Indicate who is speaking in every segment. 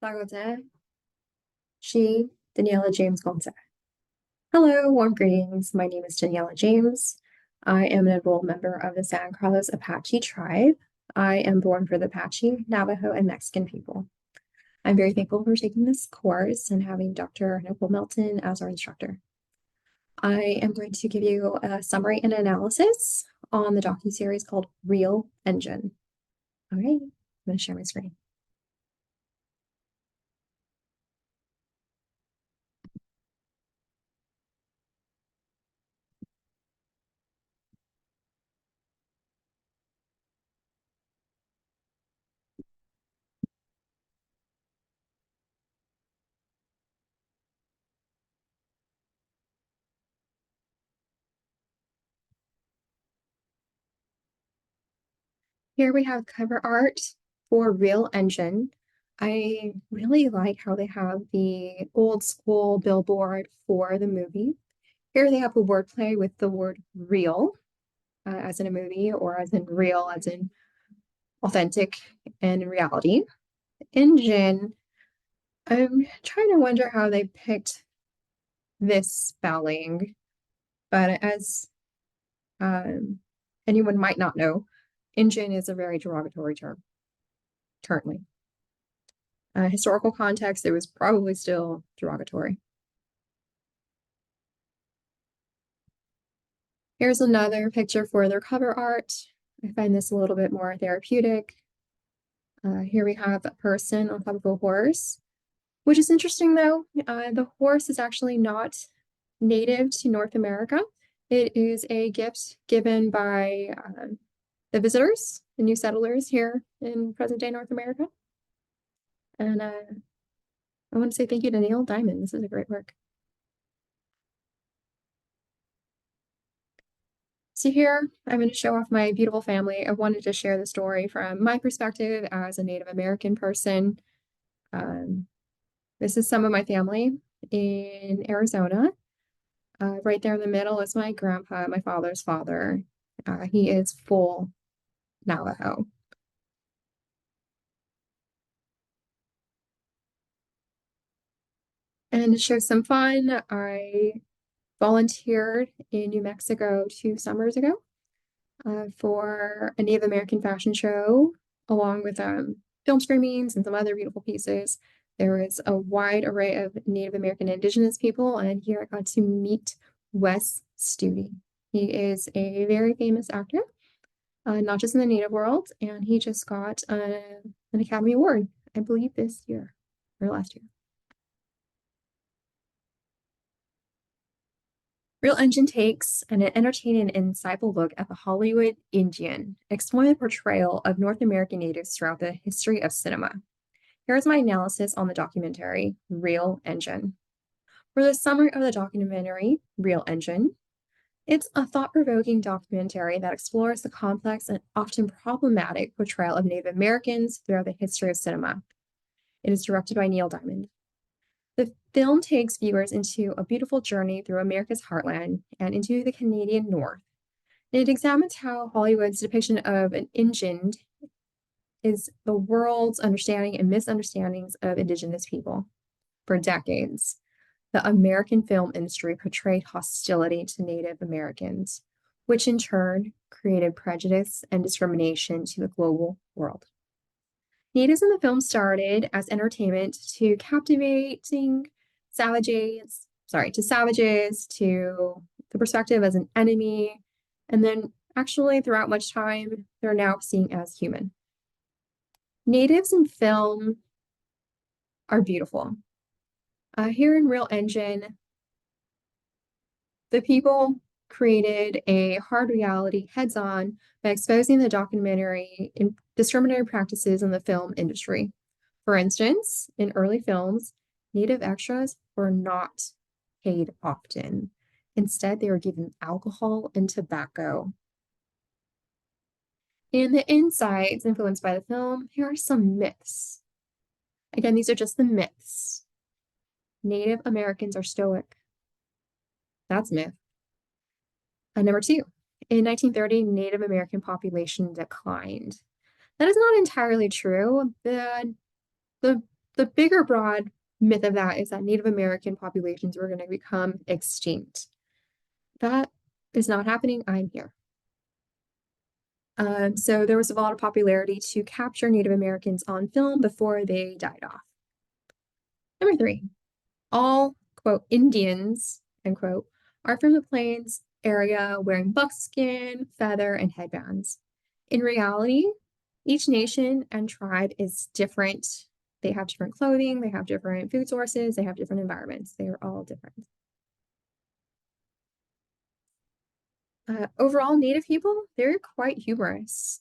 Speaker 1: Sagote, she, Daniella James Gonza. Hello, warm greetings. My name is Daniella James. I am an enrolled member of the San Carlos Apache tribe. I am born for the Apache, Navajo, and Mexican people. I'm very thankful for taking this course and having Dr. Nicole Melton as our instructor. I am going to give you a summary and analysis on the docuseries called Real Injun. All right, I'm going to share my screen. Here we have cover art for Real Injun. I really like how they have the old school billboard for the movie. Here they have a wordplay with the word real, as in a movie, or as in real, as in authentic and reality. Injun, I'm trying to wonder how they picked this spelling, but as anyone might not know, Injun is a very derogatory term currently. Historical context, it was probably still derogatory. Here's another picture for their cover art. I find this a little bit more therapeutic. Here we have a person on top of a horse, which is interesting though. The horse is actually not native to North America. It is a gift given by the visitors, the new settlers here in present day North America. And I want to say thank you to Neil Diamond. This is a great work. So here, I'm going to show off my beautiful family. I wanted to share the story from my perspective as a Native American person. This is some of my family in Arizona. Right there in the middle is my grandpa, my father's father. He is full Navajo. And to show some fun, I volunteered in New Mexico 2 summers ago for a Native American fashion show, along with film screenings and some other beautiful pieces. There was a wide array of Native American Indigenous people, and here I got to meet Wes Studi. He is a very famous actor, not just in the Native world, and he just got an Academy Award, I believe this year or last year. Real Injun takes an entertaining and insightful look at the Hollywood Injun, exploring the portrayal of North American natives throughout the history of cinema. Here's my analysis on the documentary, Real Injun. For the summary of the documentary, Real Injun, it's a thought-provoking documentary that explores the complex and often problematic portrayal of Native Americans throughout the history of cinema. It is directed by Neil Diamond. The film takes viewers into a beautiful journey through America's heartland and into the Canadian North. And it examines how Hollywood's depiction of an Injun is the world's understanding and misunderstandings of Indigenous people. For decades, the American film industry portrayed hostility to Native Americans, which in turn created prejudice and discrimination to the global world. Natives in the film started as entertainment to captivating savages, to the perspective as an enemy, and then actually throughout much time, they're now seen as human. Natives in film are beautiful. Here in Real Injun, the people created a hard reality heads-on by exposing the documentary in discriminatory practices in the film industry. For instance, in early films, Native extras were not paid often. Instead, they were given alcohol and tobacco. In the insights influenced by the film, here are some myths. Again, these are just the myths. Native Americans are stoic. That's myth. Number two, in 1930, Native American population declined. That is not entirely true. The The bigger broad myth of that is that Native American populations were going to become extinct. That is not happening. I'm here. So there was a lot of popularity to capture Native Americans on film before they died off. Number 3, all, quote, Indians, end quote, are from the plains area wearing buckskin, feather, and headbands. In reality, each nation and tribe is different. They have different clothing, they have different food sources, they have different environments. They are all different. Overall, Native people, they're quite humorous.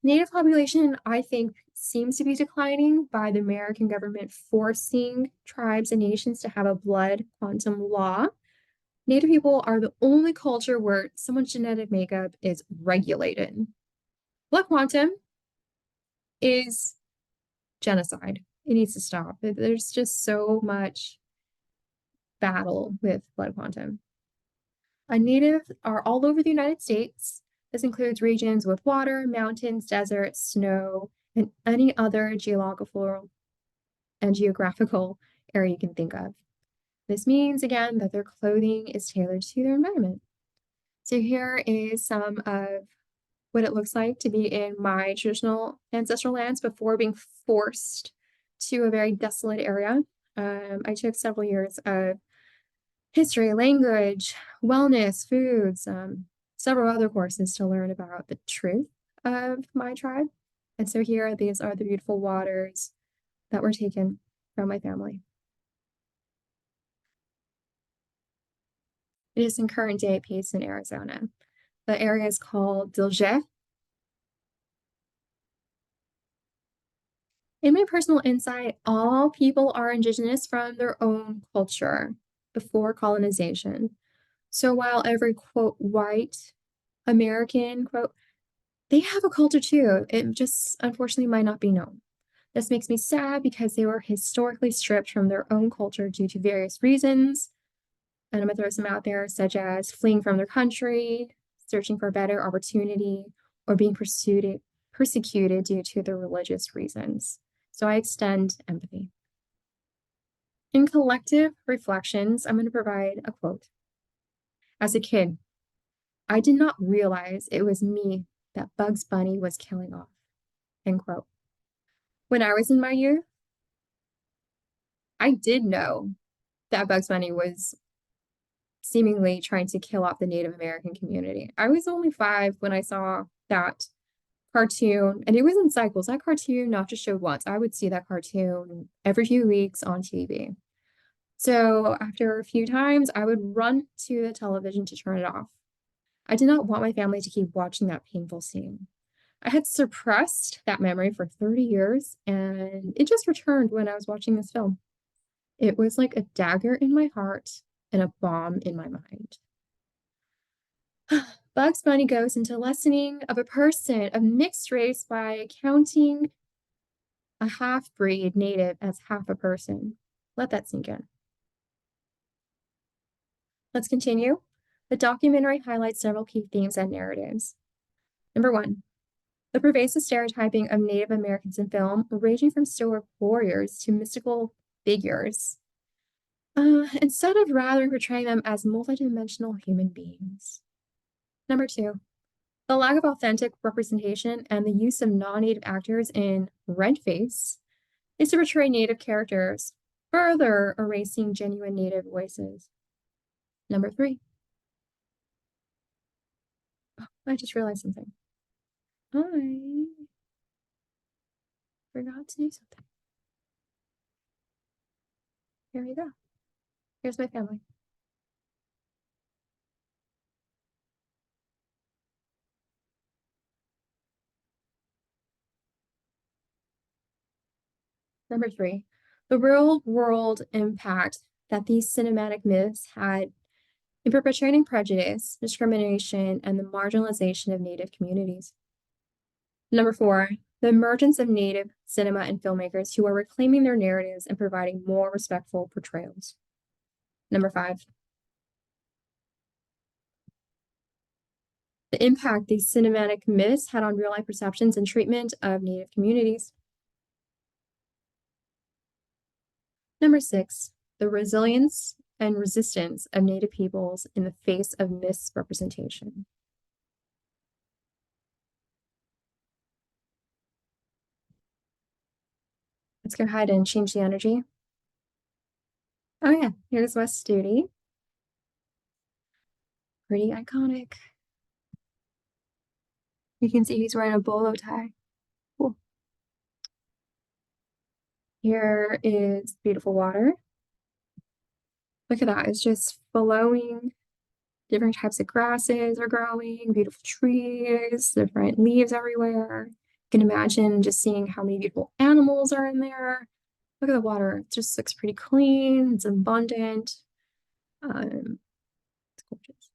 Speaker 1: Native population, I think, seems to be declining by the American government forcing tribes and nations to have a blood quantum law. Native people are the only culture where someone's genetic makeup is regulated. Blood quantum is genocide. It needs to stop. There's just so much battle with blood quantum. Natives are all over the United States. This includes regions with water, mountains, deserts, snow, and any other geographical area you can think of. This means, again, that their clothing is tailored to their environment. So here is some of what it looks like to be in my traditional ancestral lands before being forced to a very desolate area. I took several years of history, language, wellness, foods, several other courses to learn about the truth of my tribe. And so here, these are the beautiful waters that were taken from my family. It is in current day Payson, Arizona. The area is called Dilje. In my personal insight, all people are indigenous from their own culture before colonization. So while every, quote, white American, quote, they have a culture too. It just unfortunately might not be known. This makes me sad because they were historically stripped from their own culture due to various reasons. And I'm going to throw some out there, such as fleeing from their country, searching for a better opportunity, or being persecuted due to their religious reasons. So I extend empathy. In collective reflections, I'm going to provide a quote. As a kid, I did not realize it was me that Bugs Bunny was killing off, end quote. When I was in my youth, I did know that Bugs Bunny was seemingly trying to kill off the Native American community. I was only 5 when I saw that cartoon, and it was in cycles. That cartoon not just showed once. I would see that cartoon every few weeks on TV. So after a few times, I would run to the television to turn it off. I did not want my family to keep watching that painful scene. I had suppressed that memory for 30 years, and it just returned when I was watching this film. It was like a dagger in my heart and a bomb in my mind. Bugs Bunny goes into lessening of a person of mixed race by counting a half-breed native as half a person. Let that sink in. Let's continue. The documentary highlights several key themes and narratives. Number 1, the pervasive stereotyping of Native Americans in film, ranging from stoic warriors to mystical figures, instead of rather portraying them as multidimensional human beings. Number 2, the lack of authentic representation and the use of non-native actors in red face is to portray native characters, further erasing genuine native voices. Number 3, I just realized something. I forgot to do something. Here we go. Here's my family. Number 3, the real world impact that these cinematic myths had in perpetuating prejudice, discrimination, and the marginalization of Native communities. Number 4, the emergence of Native cinema and filmmakers who are reclaiming their narratives and providing more respectful portrayals. Number 5, the impact these cinematic myths had on real life perceptions and treatment of Native communities. Number six, the resilience and resistance of Native peoples in the face of misrepresentation. Let's go ahead and change the energy. Oh yeah, here's Wes Studi. Pretty iconic. You can see he's wearing a bolo tie. Cool. Here is beautiful water. Look at that. It's just flowing. Different types of grasses are growing, beautiful trees, different leaves everywhere. You can imagine just seeing how many beautiful animals are in there. Look at the water. It just looks pretty clean. It's abundant. It's gorgeous.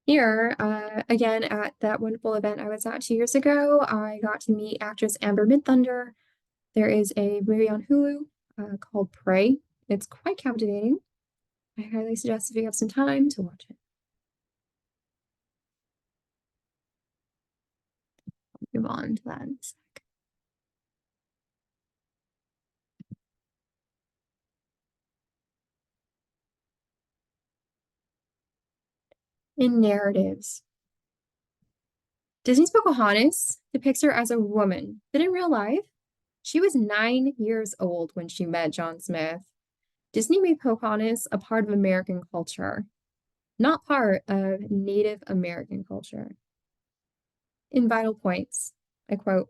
Speaker 1: Here, again, at that wonderful event I was at 2 years ago, I got to meet actress Amber Midthunder. There is a movie on Hulu called Prey. It's quite captivating. I highly suggest if you have some time to watch it. Move on to that in a sec. In narratives, Disney's Pocahontas depicts her as a woman, but in real life, she was 9 years old when she met John Smith. Disney made Pocahontas a part of American culture, not part of Native American culture. In Vital Points, I quote,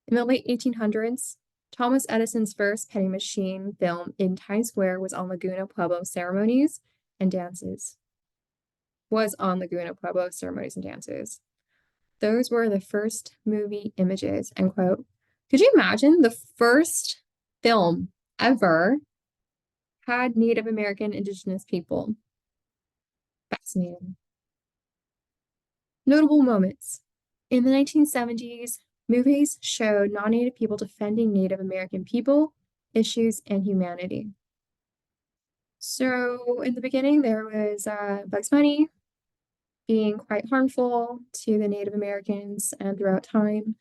Speaker 1: in the late 1800s, Thomas Edison's first penny machine film in Times Square was on Laguna Pueblo ceremonies and dances. Those were the first movie images, end quote. Could you imagine the first film ever had Native American indigenous people? Fascinating. Notable moments. In the 1970s, movies showed non-Native people defending Native American people, issues, and humanity. So in the beginning, there was Bugs Bunny being quite harmful to the Native Americans, and throughout time,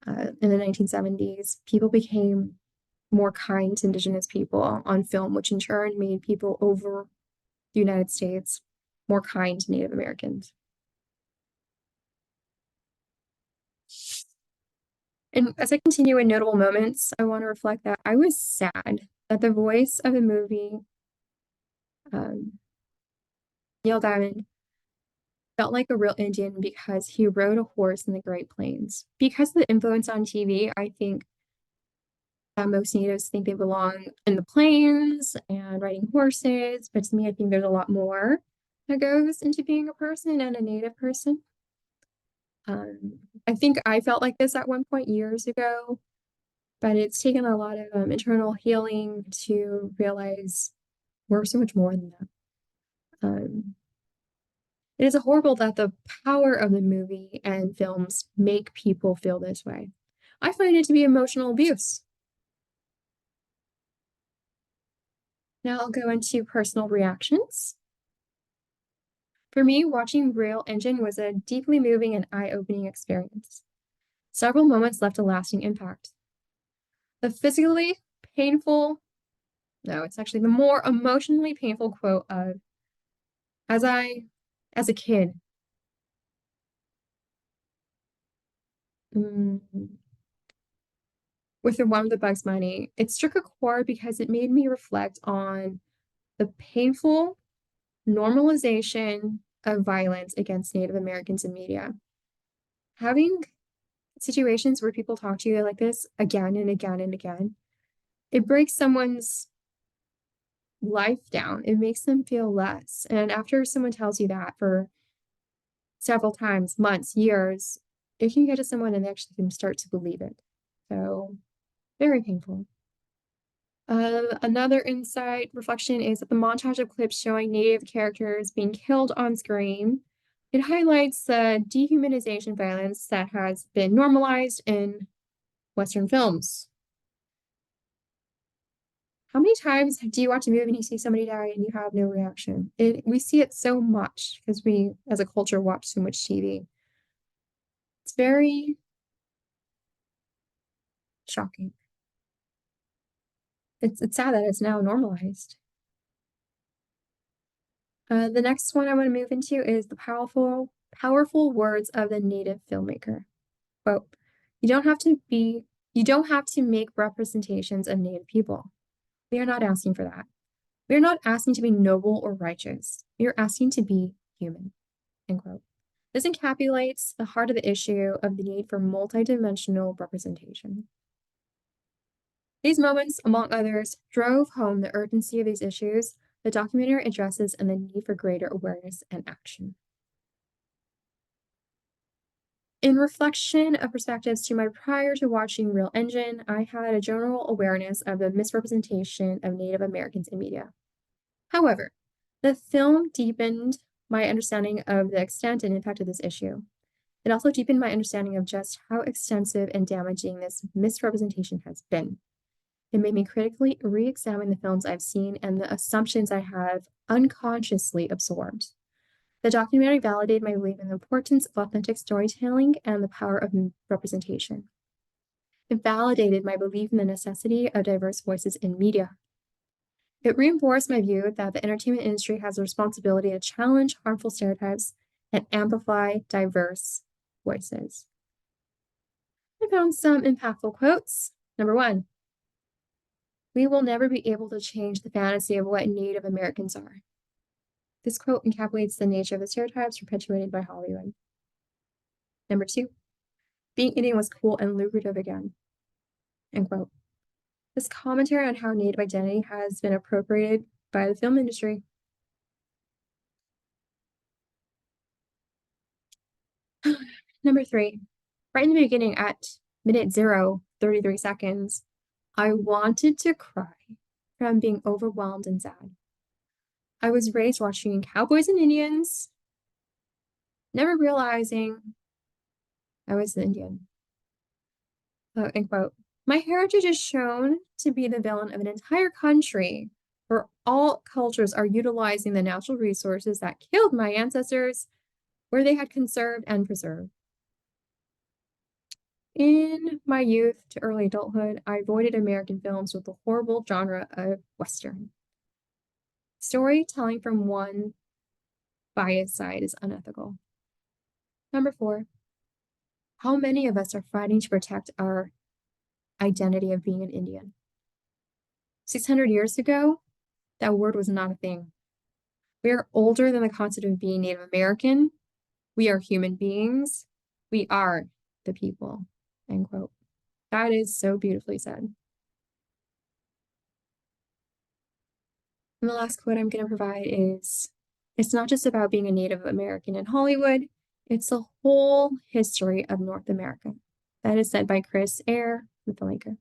Speaker 1: in the 1970s, people became more kind to Indigenous people on film, which in turn made people over the United States more kind to Native Americans. And as I continue in notable moments, I want to reflect that I was sad that the voice of the movie, Neil Diamond, felt like a real Indian because he rode a horse in the Great Plains. Because of the influence on TV, I think that most natives think they belong in the plains and riding horses, but to me, I think there's a lot more that goes into being a person and a native person. I think I felt like this at one point years ago, but it's taken a lot of internal healing to realize we're so much more than that. It is horrible that the power of the movie and films make people feel this way. I find it to be emotional abuse. Now I'll go into personal reactions. For me, watching Real Injun was a deeply moving and eye-opening experience. Several moments left a lasting impact. The physically painful, no, it's actually the more emotionally painful quote of, as a kid, with the one with the Bugs Bunny, it struck a chord because it made me reflect on the painful normalization of violence against Native Americans in media. Having situations where people talk to you like this again and again and again, it breaks someone's life down. It makes them feel less. And after someone tells you that for several times, months, years, it can get to someone and they actually can start to believe it. So very painful. Another insight reflection is that the montage of clips showing Native characters being killed on screen, it highlights the dehumanization violence that has been normalized in Western films. How many times do you watch a movie and you see somebody die and you have no reaction? We see it so much because we, as a culture, watch so much TV. It's very shocking. It's sad that it's now normalized. The next one I want to move into is the powerful words of the native filmmaker. Quote, you don't have to be, you don't have to make representations of native people. We are not asking for that. We are not asking to be noble or righteous. We are asking to be human. End quote. This encapsulates the heart of the issue of the need for multidimensional representation. These moments, among others, drove home the urgency of these issues the documentary addresses and the need for greater awareness and action. In reflection of perspectives to my prior to watching Real Engine, I had a general awareness of the misrepresentation of Native Americans in media. However, the film deepened my understanding of the extent and impact of this issue. It also deepened my understanding of just how extensive and damaging this misrepresentation has been. It made me critically re-examine the films I've seen and the assumptions I have unconsciously absorbed. The documentary validated my belief in the importance of authentic storytelling and the power of representation. It validated my belief in the necessity of diverse voices in media. It reinforced my view that the entertainment industry has a responsibility to challenge harmful stereotypes and amplify diverse voices. I found some impactful quotes. Number one, we will never be able to change the fantasy of what Native Americans are. This quote encapsulates the nature of the stereotypes perpetuated by Hollywood. Number two, being Indian was cool and lucrative again. End quote. This commentary on how Native identity has been appropriated by the film industry. Number three, right in the beginning at minute 33 seconds, I wanted to cry from being overwhelmed and sad. I was raised watching Cowboys and Indians, never realizing I was an Indian. End quote. My heritage is shown to be the villain of an entire country where all cultures are utilizing the natural resources that killed my ancestors, where they had conserved and preserved. In my youth to early adulthood, I avoided American films with the horrible genre of Western. Storytelling from one biased side is unethical. Number four, how many of us are fighting to protect our identity of being an Indian? 600 years ago, that word was not a thing. We are older than the concept of being Native American. We are human beings. We are the people. End quote. That is so beautifully said. And the last quote I'm going to provide is, it's not just about being a Native American in Hollywood, it's the whole history of North America. That is said by Chris Eyre, the filmmaker.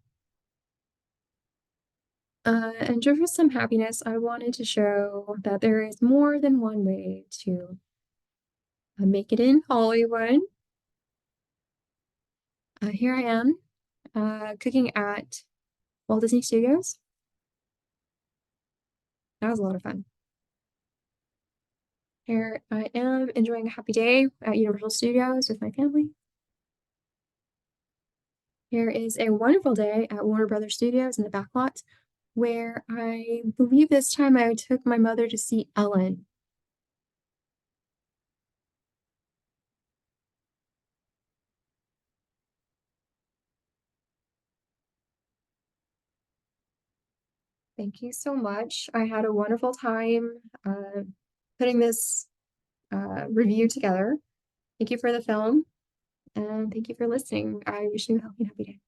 Speaker 1: And just for some happiness, I wanted to show that there is more than one way to make it in Hollywood. Here I am, cooking at Walt Disney Studios. That was a lot of fun. Here I am enjoying a happy day at Universal Studios with my family. Here is a wonderful day at Warner Brothers Studios in the backlot, where I believe this time I took my mother to see Ellen. Thank you so much. I had a wonderful time putting this review together. Thank you for the film, and thank you for listening. I wish you a healthy and happy day.